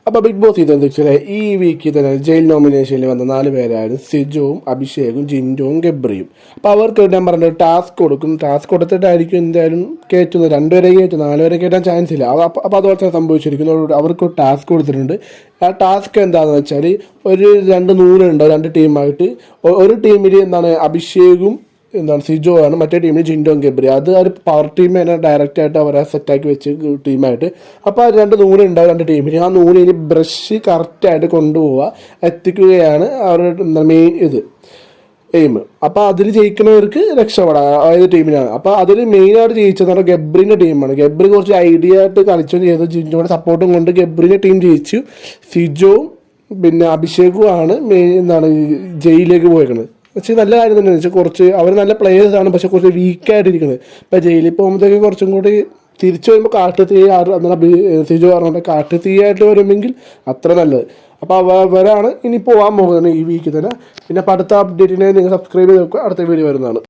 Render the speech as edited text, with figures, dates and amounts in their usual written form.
അപ്പോൾ big boss season 6 ഈ വീക്കിൽ തന്നെ ജയിൽ നോമിനേഷനിൽ വന്ന 4 പേരായിരുന്നു സിജോവും അഭിഷേകും ജിൻഡോവും ഗബ്രിയും. അപ്പോൾ അവർക്ക് ഞാൻ പറഞ്ഞത് ടാസ്ക് കൊടുക്കും. ടാസ്ക് കൊടുത്തിട്ടായിരിക്കും എന്തായാലും കയറ്റുന്നത്. 2 പേരെ കയറ്റും, 4 പേരെ കയറ്റാൻ ചാൻസ് ഇല്ല. അപ്പോൾ അതുപോലെ തന്നെ സംഭവിച്ചിരിക്കുന്നു. അവർക്ക് ടാസ്ക് കൊടുത്തിട്ടുണ്ട്. ആ ടാസ്ക് എന്താണെന്ന് വെച്ചാൽ ഒരു 2 നൂലുണ്ടോ 2 ടീമായിട്ട്. ഒരു ടീമിൽ അഭിഷേകും സിജോ ആണ്, മറ്റേ ടീമിൽ ജിൻഡോയും ഗബ്രി. അത് ഒരു പവർ ടീം തന്നെ ഡയറക്റ്റായിട്ട് അവരെ സെറ്റാക്കി വെച്ച് ടീമായിട്ട്. അപ്പോൾ ആ 2 നൂലുണ്ടാവും 2 ടീമിൽ. ആ നൂലിന് ബ്രഷ് കറക്റ്റായിട്ട് കൊണ്ടുപോവുക, എത്തിക്കുകയാണ് അവരുടെ മെയിൻ എയിം. അപ്പോൾ അതിൽ ജയിക്കുന്നവർക്ക് രക്ഷപ്പെടാം, ഏത് ടീമിനാണ്. അപ്പോൾ അതിൽ മെയിനായിട്ട് ജയിച്ചതെന്ന് ഗബ്രിൻ്റെ ടീമാണ്. ഗബ്രി കുറച്ച് ഐഡിയ ആയിട്ട് കളിച്ചു ചെയ്തു. ജിൻഡോയുടെ സപ്പോർട്ടും കൊണ്ട് ഗബ്രിൻ്റെ ടീം ജയിച്ചു. സിജോവും പിന്നെ അഭിഷേകുമാണ് മെയിൻ ജയിലിലേക്ക് പോയേക്കുന്നത്. പക്ഷേ നല്ല കാര്യം തന്നെയാണ് വെച്ചാൽ കുറച്ച് അവർ നല്ല പ്ലേയേഴ്സാണ്, പക്ഷെ കുറച്ച് വീക്കായിട്ടിരിക്കുന്നത്. ഇപ്പോൾ ജയിലിൽ പോകുമ്പോഴത്തേക്ക് കുറച്ചും കൂടി തിരിച്ചു വരുമ്പോൾ കാട്ടുതീ സിജോ പറഞ്ഞുകൊണ്ട് കാട്ടുതീയായിട്ട് വരുമെങ്കിൽ അത്ര നല്ലത്. അപ്പോൾ അവരാണ് ഇനി പോകാൻ പോകുന്നത് ഈ വീക്കിൽ തന്നെ. പിന്നെ അടുത്ത അപ്ഡേറ്റിനെ നിങ്ങൾ സബ്സ്ക്രൈബ് ചെയ്ത് നോക്കുക. അടുത്ത വീഡിയോ വരുന്നതാണ്.